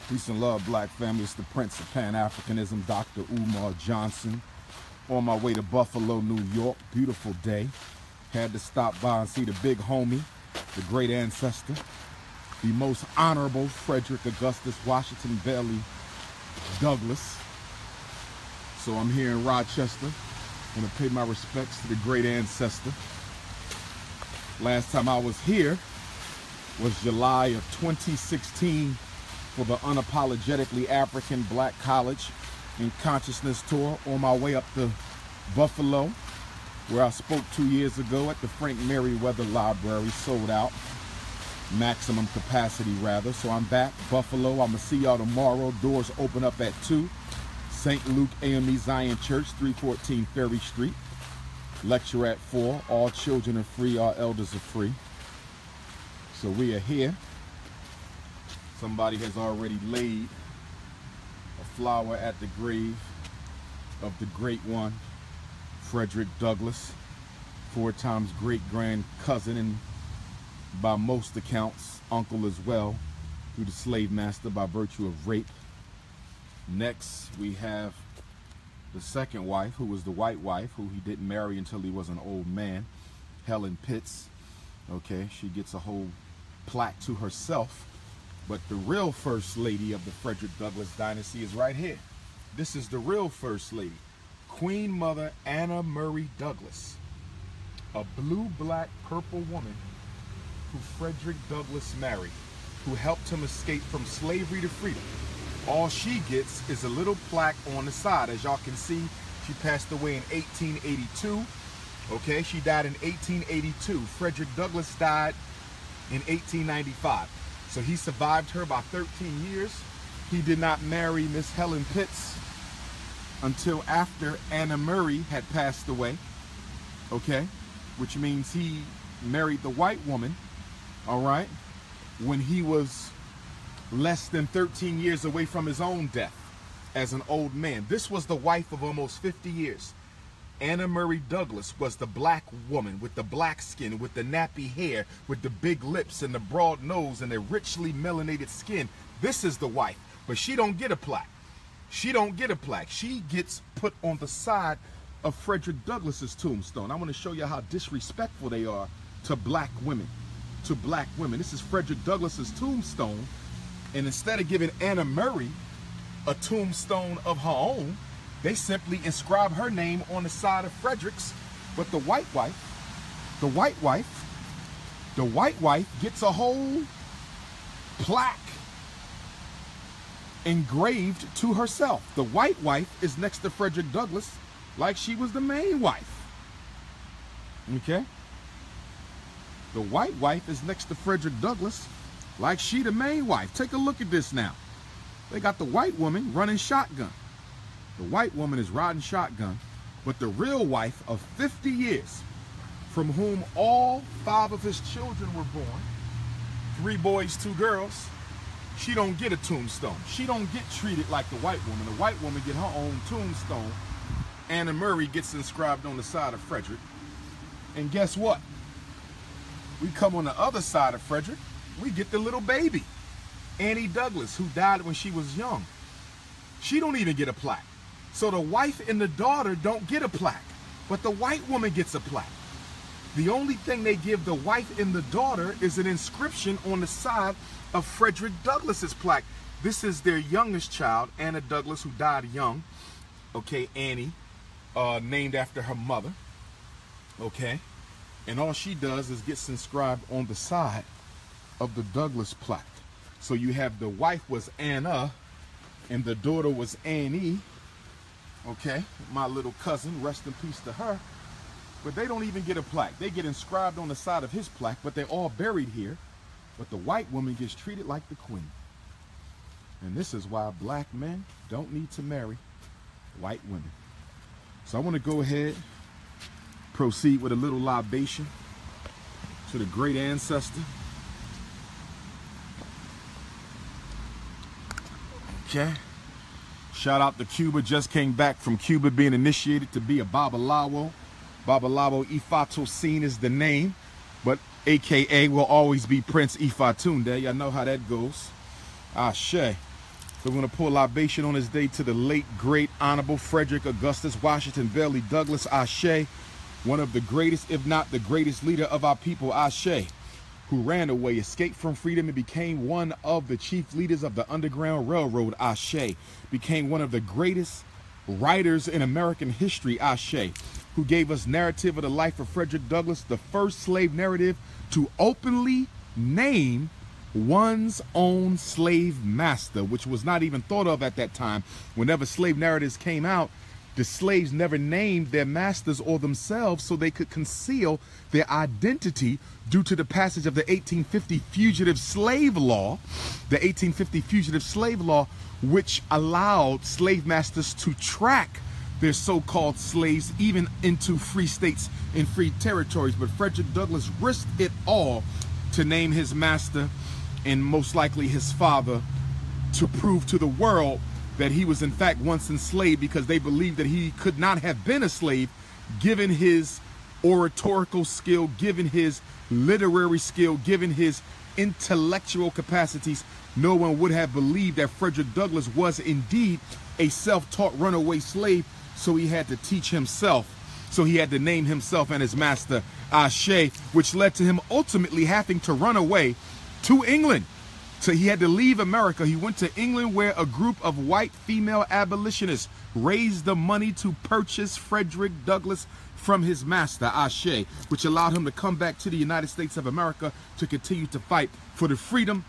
Peace and love, black family. It's the Prince of Pan-Africanism, Dr. UMAR Johnson. On my way to Buffalo, New York. Beautiful day. Had to stop by and see the big homie, the great ancestor, the most honorable Frederick Augustus Washington Bailey Douglas. So I'm here in Rochester. I'm going to pay my respects to the great ancestor. Last time I was here was July of 2016 for the Unapologetically African Black College and Consciousness Tour on my way up to Buffalo, where I spoke 2 years ago at the Frank Merriweather Library, sold out, maximum capacity rather. So I'm back, Buffalo. I'm gonna see y'all tomorrow. Doors open up at 2. St. Luke AME Zion Church, 314 Ferry Street. Lecture at 4. All children are free, all elders are free. So we are here. Somebody has already laid a flower at the grave of the great one, Frederick Douglass, 4 times great-grand cousin, and by most accounts, uncle as well, through the slave master by virtue of rape. Next, we have the second wife, who was the white wife, who he didn't marry until he was an old man, Helen Pitts. Okay, she gets a whole plaque to herself. But the real first lady of the Frederick Douglass dynasty is right here. This is the real first lady, Queen Mother Anna Murray Douglass, a blue, black, purple woman who Frederick Douglass married, who helped him escape from slavery to freedom. All she gets is a little plaque on the side. As y'all can see, she passed away in 1882. Okay, she died in 1882. Frederick Douglass died in 1895. So he survived her by 13 years. He did not marry Miss Helen Pitts until after Anna Murray had passed away, okay? Which means he married the white woman, all right, when he was less than 13 years away from his own death as an old man. This was the wife of almost 50 years. Anna Murray Douglass was the black woman with the black skin, with the nappy hair, with the big lips and the broad nose and the richly melanated skin. This is the wife, but she don't get a plaque. She don't get a plaque. She gets put on the side of Frederick Douglass's tombstone. I want to show you how disrespectful they are to black women. To black women. This is Frederick Douglass's tombstone, and instead of giving Anna Murray a tombstone of her own, they simply inscribe her name on the side of Frederick's. But the white wife gets a whole plaque engraved to herself. The white wife is next to Frederick Douglass like she was the main wife. Okay? The white wife is next to Frederick Douglass like she the main wife. Take a look at this now. They got the white woman running shotgun. The white woman is riding shotgun, but the real wife of 50 years, from whom all 5 of his children were born, 3 boys, 2 girls, she don't get a tombstone. She don't get treated like the white woman. The white woman get her own tombstone. Anna Murray gets inscribed on the side of Frederick. And guess what? We come on the other side of Frederick, we get the little baby, Annie Douglass, who died when she was young. She don't even get a plaque. So the wife and the daughter don't get a plaque, but the white woman gets a plaque. The only thing they give the wife and the daughter is an inscription on the side of Frederick Douglass's plaque. This is their youngest child, Anna Douglass, who died young. Okay, Annie, named after her mother. Okay, and all she does is gets inscribed on the side of the Douglass plaque. So you have the wife was Anna, and the daughter was Annie. Okay, my little cousin, rest in peace to her. But they don't even get a plaque. They get inscribed on the side of his plaque, but they're all buried here. But the white woman gets treated like the queen. And this is why black men don't need to marry white women. So I want to go ahead, proceed with a little libation to the great ancestor. Okay. Shout out to Cuba. Just came back from Cuba, being initiated to be a Babalawo. Babalawo Ifatosine is the name, but AKA will always be Prince Ifatunde. Y'all know how that goes. Ashe. We're going to pour libation on this day to the late, great, honorable Frederick Augustus Washington Bailey Douglas, Ashe, one of the greatest, if not the greatest leader of our people, Ashe, who ran away, escaped from freedom, and became one of the chief leaders of the Underground Railroad, Ashe, became one of the greatest writers in American history, Ashe, who gave us narrative of the life of Frederick Douglass, the first slave narrative to openly name one's own slave master, which was not even thought of at that time. Whenever slave narratives came out, the slaves never named their masters or themselves so they could conceal their identity due to the passage of the 1850 Fugitive Slave Law. The 1850 Fugitive Slave Law, which allowed slave masters to track their so-called slaves even into free states and free territories. But Frederick Douglass risked it all to name his master, and most likely his father, to prove to the world that he was in fact once enslaved, because they believed that he could not have been a slave given his oratorical skill, given his literary skill, given his intellectual capacities. No one would have believed that Frederick Douglass was indeed a self-taught runaway slave, so he had to teach himself. So he had to name himself and his master Ashe, which led to him ultimately having to run away to England. So he had to leave America. He went to England, where a group of white female abolitionists raised the money to purchase Frederick Douglass from his master Ashe, which allowed him to come back to the United States of America to continue to fight for the freedom,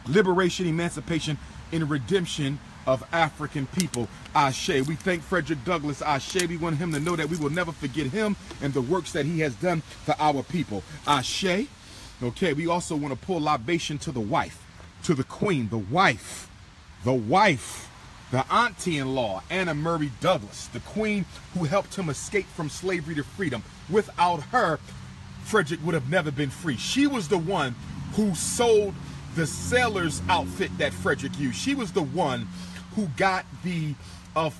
liberation, emancipation, and redemption of African people. Ashe. We thank Frederick Douglass. Ashe. We want him to know that we will never forget him and the works that he has done for our people. Ashe. Okay, we also want to pour libation to the wife, to the queen, the wife, the auntie-in-law, Anna Murray Douglass, the queen who helped him escape from slavery to freedom. Without her, Frederick would have never been free. She was the one who sold the sailor's outfit that Frederick used. She was the one who got the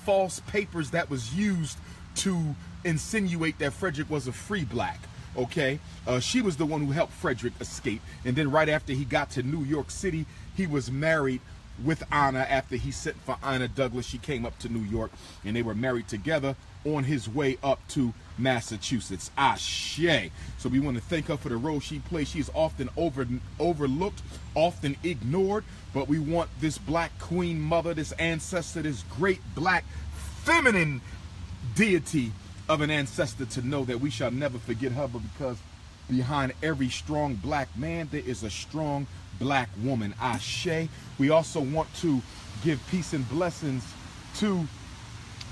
false papers that was used to insinuate that Frederick was a free black. Okay, she was the one who helped Frederick escape. And then right after he got to New York City, he was married with Anna. After he sent for Anna Douglass, she came up to New York, and they were married together on his way up to Massachusetts. Ashe. So we want to thank her for the role she plays. She is often overlooked, often ignored, but we want this black queen mother, this ancestor, this great black feminine deity of an ancestor, to know that we shall never forget her, but because behind every strong black man there is a strong black woman. Ashe. We also want to give peace and blessings to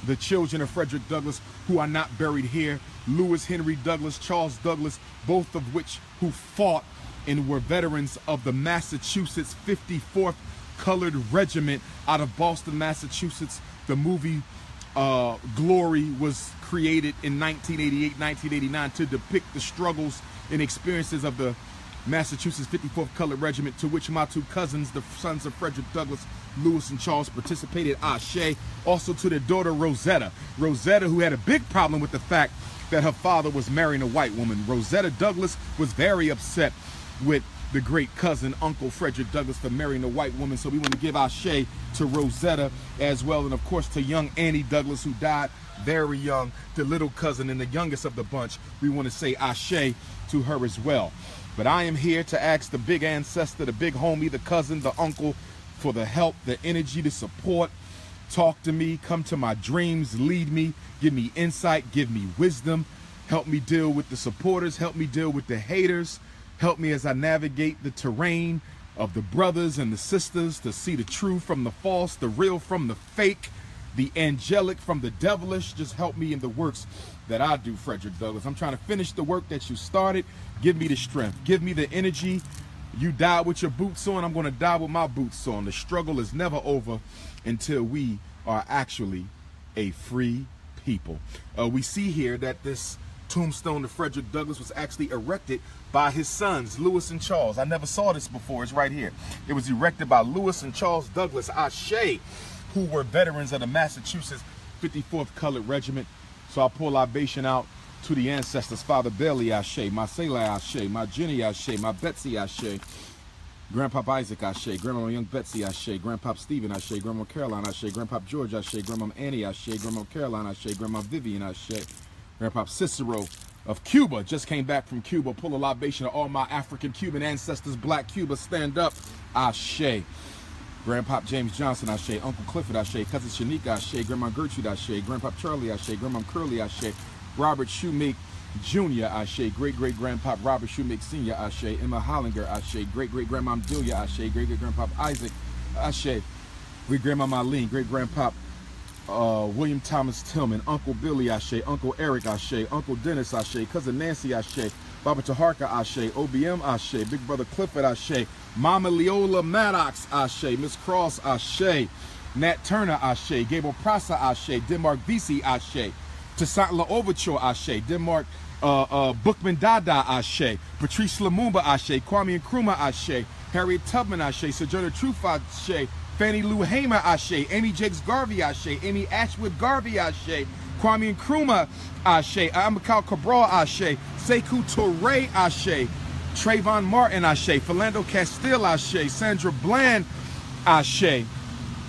the children of Frederick Douglass who are not buried here. Lewis Henry Douglass, Charles Douglass, both of which who fought and were veterans of the Massachusetts 54th Colored Regiment out of Boston, Massachusetts. The movie Glory was created in 1988, 1989 to depict the struggles and experiences of the Massachusetts 54th Colored Regiment, to which my two cousins, the sons of Frederick Douglass, Lewis and Charles, participated. Ashe. Also to their daughter Rosetta. Rosetta, who had a big problem with the fact that her father was marrying a white woman. Rosetta Douglass was very upset with the great cousin, Uncle Frederick Douglass, for marrying a white woman. So we want to give Ashe to Rosetta as well. And of course to young Annie Douglass, who died very young, the little cousin and the youngest of the bunch. We want to say Ashe to her as well. But I am here to ask the big ancestor, the big homie, the cousin, the uncle, for the help, the energy, the support. Talk to me, come to my dreams, lead me, give me insight, give me wisdom. Help me deal with the supporters, help me deal with the haters. Help me as I navigate the terrain of the brothers and the sisters to see the true from the false, the real from the fake, the angelic from the devilish. Just help me in the works that I do, Frederick Douglass. I'm trying to finish the work that you started. Give me the strength. Give me the energy. You died with your boots on. I'm going to die with my boots on. The struggle is never over until we are actually a free people. We see here that this tombstone to Frederick Douglass was actually erected by his sons, Lewis and Charles. I never saw this before. It's right here. It was erected by Lewis and Charles Douglass, Ashe, who were veterans of the Massachusetts 54th Colored Regiment. So I pour libation out to the ancestors. Father Bailey, Ashe. My Selah, Ashe. My Jenny, Ashe. My Betsy, Ashe. Grandpop Isaac, Ashe. Grandma Young Betsy, Ashe. Grandpop Stephen, Ashe. Grandma Caroline, Ashe. Grandpop George, Ashe. Grandma Annie, Ashe. Grandma Caroline, Ashe. Grandma Vivian, Ashe. Grandpop Cicero of Cuba, just came back from Cuba. Pull a libation of all my African Cuban ancestors. Black Cuba, stand up, Ashe. Grandpop James Johnson, Ashe. Uncle Clifford, Ashe. Cousin Shanika, Ashe. Grandma Gertrude, Ashe. Grandpop Charlie, Ashe. Grandma Curly, Ashe. Robert Shoemake Jr., Ashe. Great-great-grandpop Robert Shoemake Sr., Ashe. Emma Hollinger, Ashe. Great-great-grandmom Delia, Ashe. Great-great-grandpop Isaac, Ashe. Great-grandma Marlene. Great-grandpop William Thomas Tillman. Uncle Billy, Ashe. Uncle Eric, Ashe. Uncle Dennis, Ashe. Cousin Nancy, Ashe. Baba Taharka, Ashe. OBM, Ashe. Big Brother Clifford, Ashe. Mama Leola Maddox, Ashe. Miss Cross, Ashe. Nat Turner, Ashe. Gable Prasa, Ashe. Denmark VC, Ashe. Tasantla Overture, Ashe. Denmark Bookman Dada, Ashe. Patrice Lumumba, Ashe. Kwame Nkrumah, Ashe. Harriet Tubman, Ashe. Sojourner Truth, Ashe. Fannie Lou Hamer, Ashe. Amy Jakes Garvey, Ashe. Amy Ashwood Garvey, Ashe. Kwame Nkrumah, Ashe. Amakal Cabral, Ashe. Sekou Touré, Ashe. Trayvon Martin, Ashe. Philando Castile, Ashe. Sandra Bland, Ashe.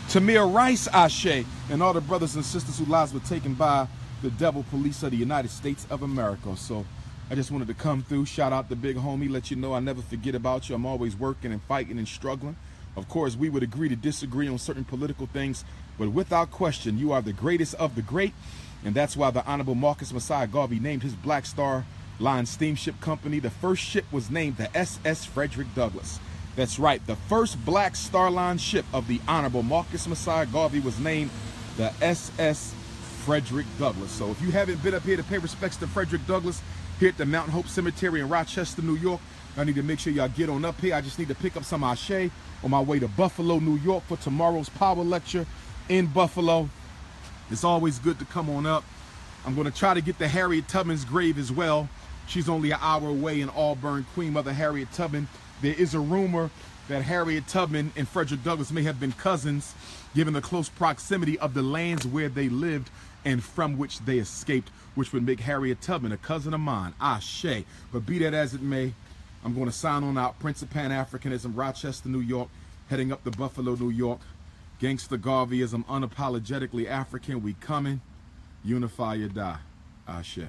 Tamir Rice, Ashe. And all the brothers and sisters whose lives were taken by the devil police of the United States of America. So I just wanted to come through, shout out the big homie, let you know I never forget about you. I'm always working and fighting and struggling. Of course, we would agree to disagree on certain political things, but without question, you are the greatest of the great. And that's why the Honorable Marcus Messiah Garvey named his Black Star Line steamship company. The first ship was named the SS Frederick Douglass. That's right, the first Black Star Line ship of the Honorable Marcus Messiah Garvey was named the SS Frederick Douglass. So if you haven't been up here to pay respects to Frederick Douglass here at the Mount Hope Cemetery in Rochester, New York, I need to make sure y'all get on up here. I just need to pick up some Ashe on my way to Buffalo, New York for tomorrow's power lecture in Buffalo. It's always good to come on up. I'm going to try to get to Harriet Tubman's grave as well. She's only an hour away in Auburn. Queen Mother Harriet Tubman. There is a rumor that Harriet Tubman and Frederick Douglass may have been cousins, given the close proximity of the lands where they lived and from which they escaped, which would make Harriet Tubman a cousin of mine. Ashe. But be that as it may, I'm going to sign on out. Prince of Pan-Africanism, Rochester, New York, heading up to Buffalo, New York. Gangsta Garveyism, unapologetically African. We coming. Unify or die. Ashe.